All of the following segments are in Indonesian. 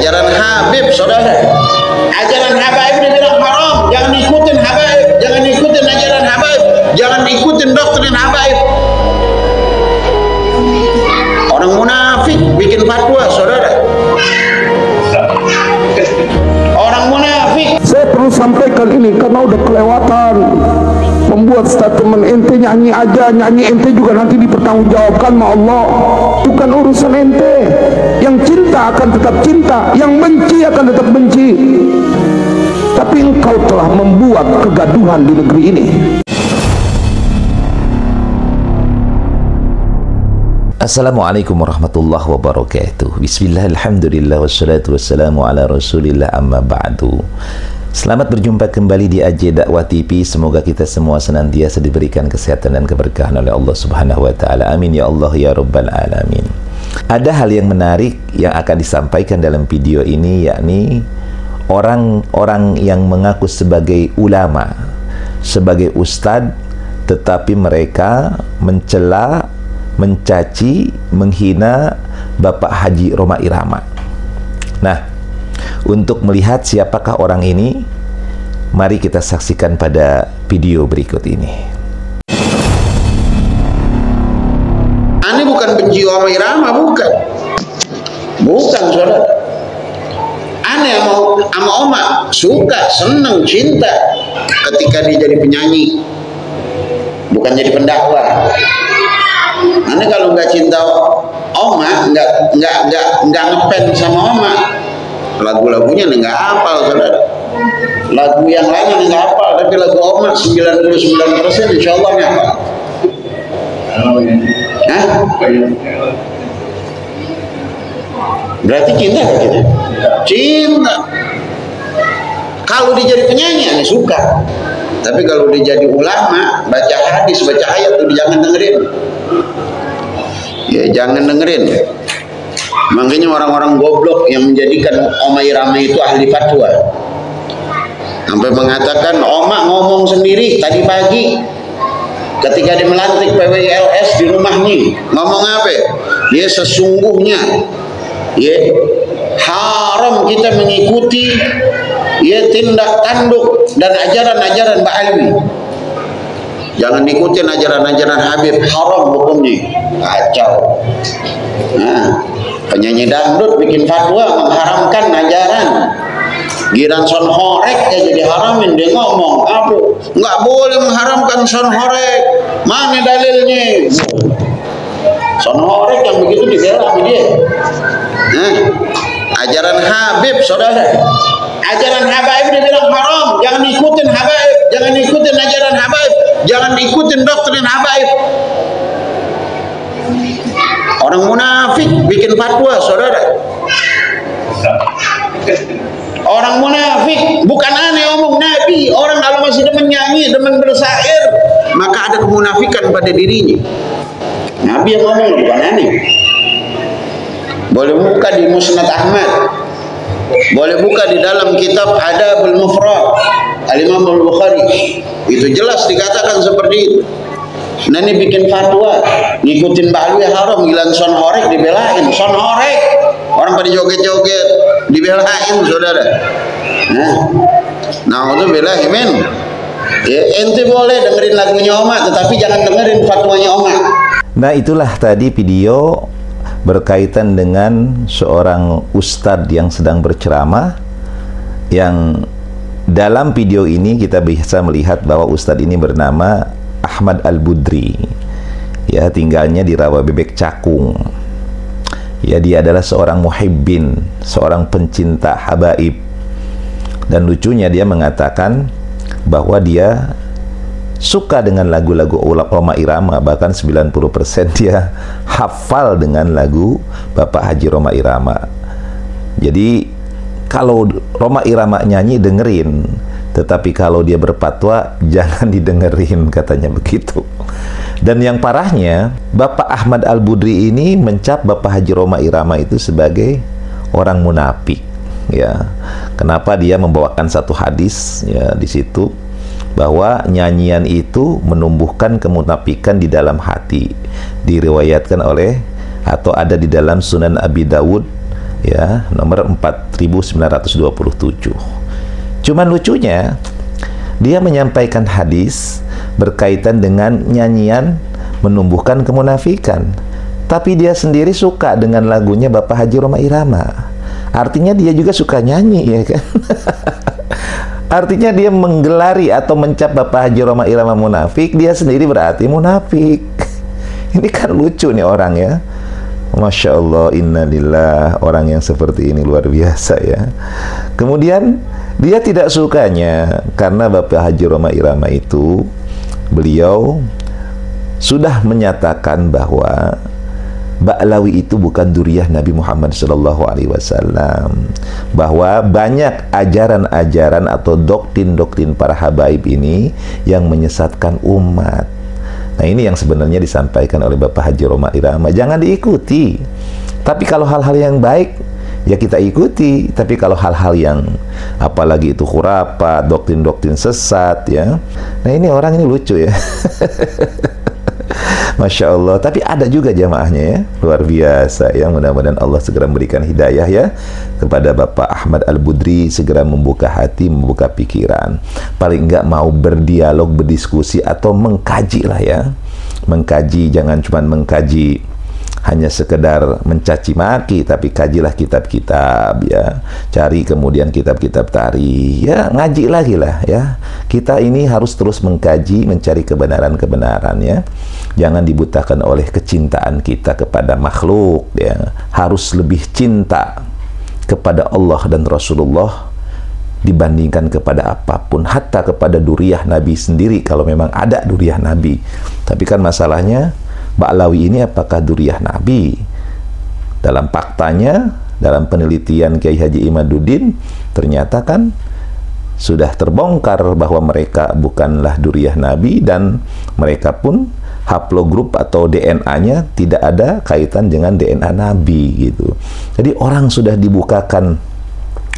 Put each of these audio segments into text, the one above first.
ajaran Habib, saudara. Ajaran Habaib dibilang haram, jangan ikutin Habaib, jangan ikutin ajaran Habaib, jangan ikutin doktrin Habaib. Orang munafik bikin fatwa, saudara. Orang munafik. Saya perlu sampaikan ini karena udah kelewatan. Membuat statement ente nyanyi aja, nyanyi ente juga nanti dipertanggungjawabkan sama Allah. Bukan urusan ente. Yang cinta akan tetap cinta, yang benci akan tetap benci. Tapi engkau telah membuat kegaduhan di negeri ini. Assalamualaikum warahmatullahi wabarakatuh. Bismillah, alhamdulillah, wassalatu wassalamu ala rasulillah, amma ba'du. Selamat berjumpa kembali di AJ Dakwah TV. Semoga kita semua senantiasa diberikan kesehatan dan keberkahan oleh Allah Subhanahu wa taala. Amin ya Allah ya rabbal alamin. Ada hal yang menarik yang akan disampaikan dalam video ini, yakni orang-orang yang mengaku sebagai ulama, sebagai ustadz, tetapi mereka mencela, mencaci, menghina Bapak Haji Rhoma Irama. Nah, untuk melihat siapakah orang ini, mari kita saksikan pada video berikut ini. Ini bukan benci Rhoma Irama, bukan. Bukan, saudara. Aneh sama Oma, suka, senang, cinta ketika dia jadi penyanyi, bukan jadi pendakwah. Aneh kalau nggak cinta Oma, nggak ngepen sama Oma, lagu-lagunya nggak hafal, saudara. Lagu yang lain nggak hafal, tapi lagu Oma 99% insya Allah nggak hafal. Hah? Berarti cinta gak kita? Cinta. Kalau dia jadi penyanyi, aneh suka. Tapi kalau dia jadi ulama, baca hadis, baca ayat, tuh jangan dengerin. Ya jangan dengerin. Makanya orang-orang goblok yang menjadikan Rhoma Irama itu ahli fatwa, sampai mengatakan Oma ngomong sendiri tadi pagi ketika dia melantik PWLS di rumahnya, ngomong apa? Dia sesungguhnya ya haram kita mengikuti ya tindak tanduk dan ajaran-ajaran Mbak Alwi. Jangan ikutin ajaran-ajaran Habib, haram hukumnya. Kacau. Nah, penyanyi dangdut bikin fatwa mengharamkan ajaran. Giran son horek ya jadi haramin, dia ngomong apa? Nggak boleh mengharamkan son horek. Mana dalilnya? Son horek yang begitu dibela sama dia. Nah, ajaran Habib, saudara. Ajaran Habaib dibilang haram, jangan ikutin Habaib, jangan ikutin ajaran Habaib, jangan ikutin doktrin Habaib. Orang munafik bikin fatwa, saudara. Orang munafik, bukan aneh omong Nabi. Orang kalau masih demen nyanyi, demen bersair, maka ada kemunafikan pada dirinya. Nabi yang ngomong, bukan aneh. Boleh buka di Musnad Ahmad, boleh buka di dalam kitab Adabul Mufrad Al-Imam Al-Bukhari. Itu jelas dikatakan seperti itu. Nah ini bikin fatwa ngikutin Mbak Alwi haram, gilan son horek dibelain. Son horek, orang pada joget-joget dibelain, saudara. Nah itu belain, men. Ya, ente boleh dengerin lagunya Oma, tetapi jangan dengerin fatwanya Oma. Nah, itulah tadi video berkaitan dengan seorang ustadz yang sedang berceramah, yang dalam video ini kita bisa melihat bahwa ustadz ini bernama Ahmad Al-Budri, ya, tinggalnya di Rawabebek, Cakung. Ya, dia adalah seorang muhibbin, seorang pencinta habaib. Dan lucunya dia mengatakan bahwa dia suka dengan lagu-lagu Rhoma Irama, bahkan 90% dia hafal dengan lagu Bapak Haji Rhoma Irama. Jadi kalau Rhoma Irama nyanyi dengerin, tetapi kalau dia berfatwa jangan didengerin, katanya begitu. Dan yang parahnya, Bapak Ahmad Al-Budri ini mencap Bapak Haji Rhoma Irama itu sebagai orang munafik. Ya, kenapa dia membawakan satu hadis ya di situ, bahwa nyanyian itu menumbuhkan kemunafikan di dalam hati. Diriwayatkan oleh atau ada di dalam Sunan Abi Dawud ya, nomor 4927. Cuman lucunya dia menyampaikan hadis berkaitan dengan nyanyian menumbuhkan kemunafikan, tapi dia sendiri suka dengan lagunya Bapak Haji Rhoma Irama. Artinya dia juga suka nyanyi, ya kan? Artinya dia menggelari atau mencap Bapak Haji Rhoma Irama munafik, dia sendiri berarti munafik. Ini kan lucu nih orang ya. Masya Allah, innalillah, orang yang seperti ini luar biasa ya. Kemudian dia tidak sukanya karena Bapak Haji Rhoma Irama itu, beliau sudah menyatakan bahwa Ba'lawi itu bukan duriyah Nabi Muhammad SAW, bahwa banyak ajaran-ajaran atau doktrin-doktrin para habaib ini yang menyesatkan umat. Nah, ini yang sebenarnya disampaikan oleh Bapak Haji Rhoma Irama, jangan diikuti. Tapi kalau hal-hal yang baik ya kita ikuti, tapi kalau hal-hal yang apalagi itu khurafat, doktrin-doktrin sesat ya. Nah, ini orang ini lucu ya. Masya Allah, tapi ada juga jamaahnya ya, luar biasa ya. Mudah-mudahan Allah segera memberikan hidayah ya kepada Bapak Ahmad Al-Budri, segera membuka hati, membuka pikiran, paling enggak mau berdialog, berdiskusi atau mengkaji lah ya. Mengkaji, jangan cuma mengkaji hanya sekedar mencaci maki, tapi kajilah kitab-kitab ya, cari kemudian kitab-kitab tarikh ya, ngaji lagi lah ya. Kita ini harus terus mengkaji, mencari kebenaran-kebenaran ya. Jangan dibutakan oleh kecintaan kita kepada makhluk ya. Harus lebih cinta kepada Allah dan Rasulullah dibandingkan kepada apapun, hatta kepada duriyah Nabi sendiri kalau memang ada duriyah Nabi. Tapi kan masalahnya Ba'lawi ini apakah duriyah Nabi? Dalam faktanya, dalam penelitian Kiai Haji Imaduddin, ternyata kan sudah terbongkar bahwa mereka bukanlah duriyah Nabi, dan mereka pun haplogrup atau DNA-nya tidak ada kaitan dengan DNA Nabi gitu. Jadi orang sudah dibukakan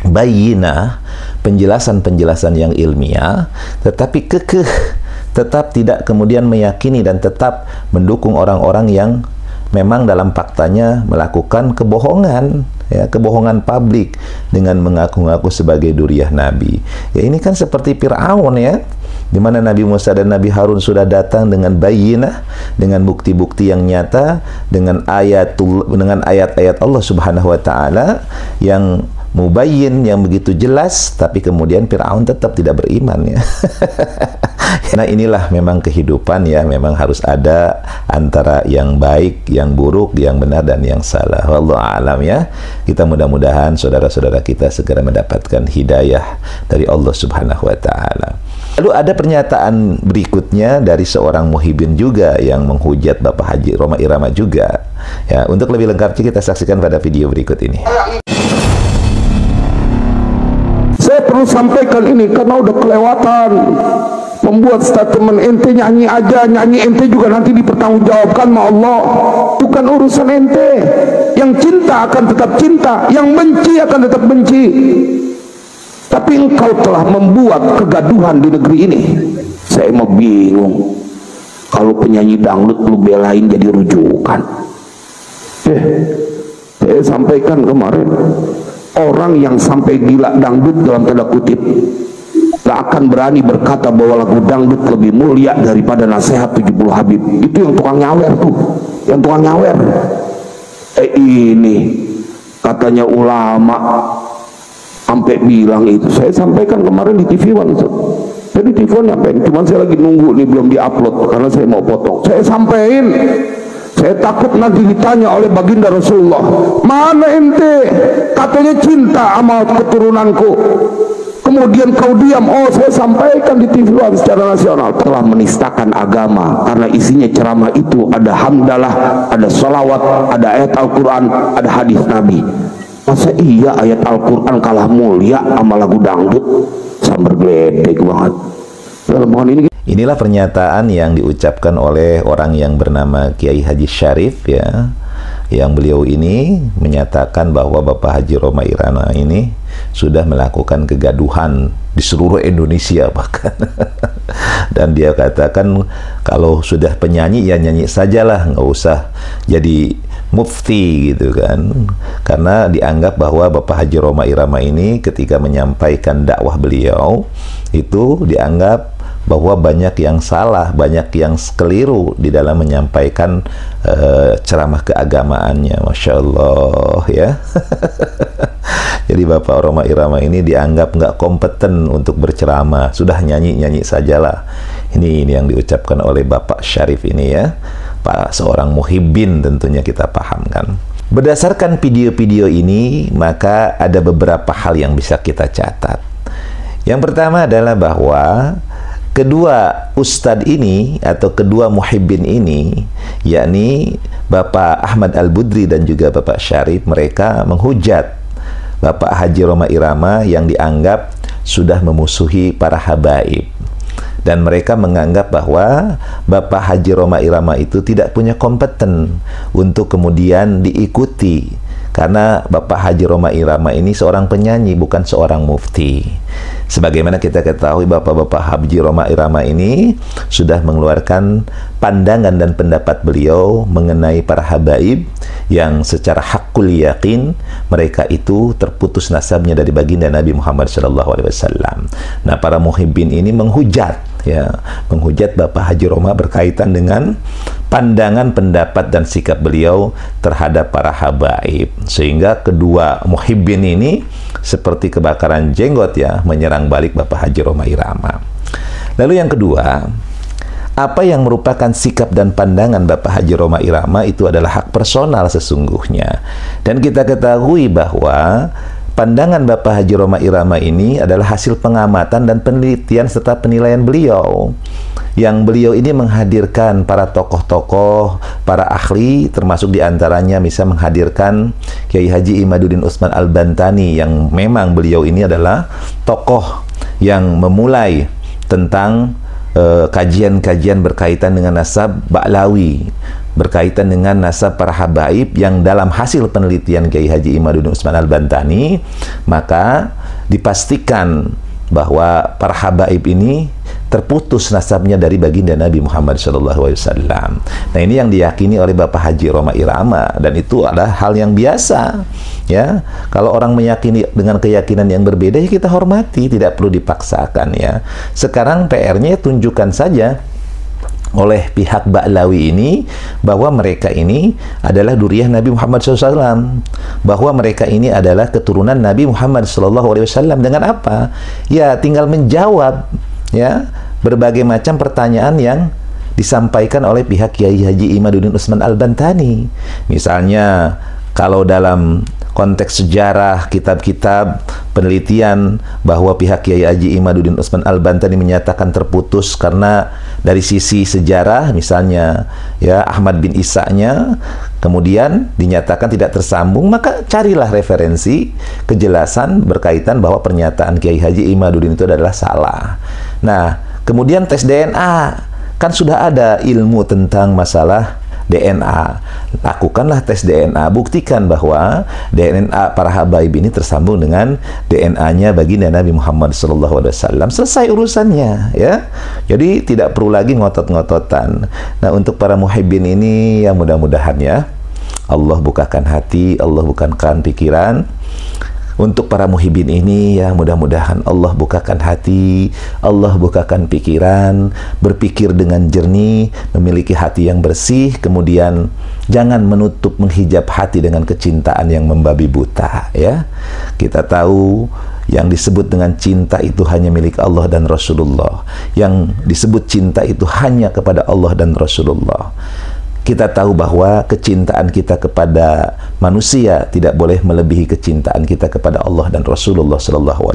bayinah, penjelasan-penjelasan yang ilmiah, tetapi kekeh tetap tidak kemudian meyakini dan tetap mendukung orang-orang yang memang dalam faktanya melakukan kebohongan ya, kebohongan publik dengan mengaku-ngaku sebagai duriyah Nabi. Ya, ini kan seperti Fir'aun ya, di mana Nabi Musa dan Nabi Harun sudah datang dengan bayinah, dengan bukti-bukti yang nyata, dengan ayat-ayat Allah Subhanahu wa taala yang mubayyin, yang begitu jelas, tapi kemudian Fir'aun tetap tidak beriman ya. Nah, inilah memang kehidupan ya, memang harus ada antara yang baik, yang buruk, yang benar dan yang salah. Wallahu a'lam ya. Kita mudah-mudahan saudara-saudara kita segera mendapatkan hidayah dari Allah Subhanahu wa taala. Lalu ada pernyataan berikutnya dari seorang muhibbin juga yang menghujat Bapak Haji Rhoma Irama juga. Ya, untuk lebih lengkapnya kita saksikan pada video berikut ini. Saya perlu sampaikan ini karena udah kelewatan. Membuat statement ente nyanyi aja, nyanyi ente juga nanti dipertanggungjawabkan sama Allah. Bukan urusan ente. Yang cinta akan tetap cinta, yang benci akan tetap benci. Tapi engkau telah membuat kegaduhan di negeri ini. Saya mau bingung. Kalau penyanyi dangdut lu belain jadi rujukan. Saya sampaikan kemarin, orang yang sampai gila dangdut dalam tanda kutip gak akan berani berkata bahwa lagu dangdut lebih mulia daripada nasihat 70 Habib. Itu yang tukang nyawer tuh, yang tukang nyawer. Ini katanya ulama sampai bilang itu. Saya sampaikan kemarin di TV One. Jadi TV One nyampein, cuman saya lagi nunggu nih, belum diupload karena saya mau potong. Saya sampein, saya takut nanti ditanya oleh baginda Rasulullah, mana ente katanya cinta sama keturunanku, kemudian kau diam. Oh, saya sampaikan di TV One secara nasional, telah menistakan agama karena isinya ceramah itu ada hamdalah, ada salawat, ada ayat Al-Quran, ada hadis Nabi. Masa iya ayat Al-Quran kalah mulia sama lagu dangdut? Sambar gledek banget. Inilah pernyataan yang diucapkan oleh orang yang bernama Kiai Haji Syarif ya, yang beliau ini menyatakan bahwa Bapak Haji Rhoma Irama ini sudah melakukan kegaduhan di seluruh Indonesia bahkan. Dan dia katakan kalau sudah penyanyi ya nyanyi sajalah, nggak usah jadi mufti gitu kan. Karena dianggap bahwa Bapak Haji Roma Irama ini ketika menyampaikan dakwah beliau itu dianggap bahwa banyak yang salah, banyak yang keliru di dalam menyampaikan ceramah keagamaannya. Masya Allah ya. Jadi Bapak Roma Irama ini dianggap nggak kompeten untuk berceramah, sudah nyanyi-nyanyi sajalah. Ini yang diucapkan oleh Bapak Syarif ini ya, Pak, seorang muhibbin tentunya kita pahamkan. Berdasarkan video-video ini, maka ada beberapa hal yang bisa kita catat. Yang pertama adalah bahwa kedua ustadz ini atau kedua muhibbin ini, yakni Bapak Ahmad Al-Budri dan juga Bapak Syarif, mereka menghujat Bapak Haji Roma Irama yang dianggap sudah memusuhi para habaib. Dan mereka menganggap bahwa Bapak Haji Roma Irama itu tidak punya kompeten untuk kemudian diikuti. Karena Bapak Haji Roma Irama ini seorang penyanyi, bukan seorang mufti. Sebagaimana kita ketahui, Bapak-Bapak Haji Roma Irama ini sudah mengeluarkan pandangan dan pendapat beliau mengenai para habaib yang secara hakul yakin mereka itu terputus nasabnya dari baginda Nabi Muhammad SAW. Nah, para muhibbin ini menghujat Bapak Haji Roma berkaitan dengan pandangan, pendapat dan sikap beliau terhadap para habaib, sehingga kedua muhibbin ini seperti kebakaran jenggot ya, menyerang balik Bapak Haji Roma Irama. Lalu yang kedua, apa yang merupakan sikap dan pandangan Bapak Haji Roma Irama itu adalah hak personal sesungguhnya. Dan kita ketahui bahwa pandangan Bapak Haji Roma Irama ini adalah hasil pengamatan dan penelitian serta penilaian beliau. Yang beliau ini menghadirkan para tokoh-tokoh, para ahli, termasuk diantaranya bisa menghadirkan Kiai Haji Imaduddin Utsman Al-Bantani, yang memang beliau ini adalah tokoh yang memulai tentang kajian-kajian berkaitan dengan nasab Ba'lawi, berkaitan dengan nasab para habaib, yang dalam hasil penelitian Kiai Haji Imaduddin Utsman Al-Bantani maka dipastikan bahwa para habaib ini terputus nasabnya dari baginda Nabi Muhammad SAW. Nah, ini yang diyakini oleh Bapak Haji Roma Irama, dan itu adalah hal yang biasa ya. Kalau orang meyakini dengan keyakinan yang berbeda, ya kita hormati, tidak perlu dipaksakan ya. Sekarang PR-nya tunjukkan saja oleh pihak Ba'lawi ini bahwa mereka ini adalah duriyah Nabi Muhammad SAW, bahwa mereka ini adalah keturunan Nabi Muhammad SAW. Dengan apa? Ya tinggal menjawab ya berbagai macam pertanyaan yang disampaikan oleh pihak Kiai Haji Imaduddin Utsman Al-Bantani. Misalnya kalau dalam konteks sejarah, kitab-kitab penelitian bahwa pihak Kiai Haji Imaduddin Utsman Al-Bantani menyatakan terputus karena dari sisi sejarah, misalnya ya Ahmad bin Isa-nya kemudian dinyatakan tidak tersambung, maka carilah referensi kejelasan berkaitan bahwa pernyataan Kiai Haji Imaduddin itu adalah salah. Nah, kemudian tes DNA, kan sudah ada ilmu tentang masalah DNA. Lakukanlah tes DNA, buktikan bahwa DNA para habaib ini tersambung dengan DNA-nya baginda Nabi Muhammad SAW. Selesai urusannya ya. Jadi tidak perlu lagi ngotot-ngototan. Nah, untuk para muhibbin ini ya mudah-mudahan ya Allah bukakan hati, Allah bukakan pikiran. Untuk para muhibbin ini ya mudah-mudahan Allah bukakan hati, Allah bukakan pikiran, berpikir dengan jernih, memiliki hati yang bersih, kemudian jangan menutup, menghijab hati dengan kecintaan yang membabi buta ya. Kita tahu yang disebut dengan cinta itu hanya milik Allah dan Rasulullah. Yang disebut cinta itu hanya kepada Allah dan Rasulullah. Kita tahu bahwa kecintaan kita kepada manusia tidak boleh melebihi kecintaan kita kepada Allah dan Rasulullah SAW.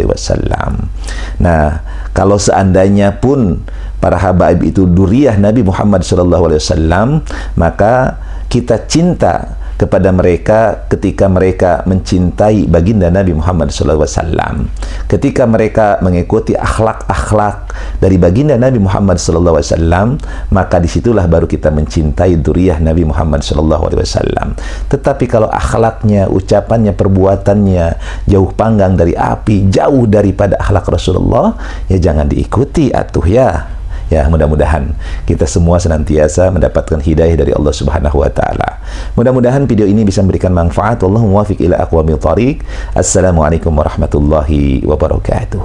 Nah, kalau seandainya pun para habaib itu duriyah Nabi Muhammad SAW, maka kita cinta kepada mereka ketika mereka mencintai baginda Nabi Muhammad SAW, ketika mereka mengikuti akhlak-akhlak dari baginda Nabi Muhammad SAW, maka disitulah baru kita mencintai duriyah Nabi Muhammad SAW. Tetapi kalau akhlaknya, ucapannya, perbuatannya jauh panggang dari api, jauh daripada akhlak Rasulullah, ya jangan diikuti atuh ya. Ya, mudah-mudahan kita semua senantiasa mendapatkan hidayah dari Allah Subhanahu wa taala. Mudah-mudahan video ini bisa memberikan manfaat. Wallahu muwaffiq ila aqwamit thariq. Assalamualaikum warahmatullahi wabarakatuh.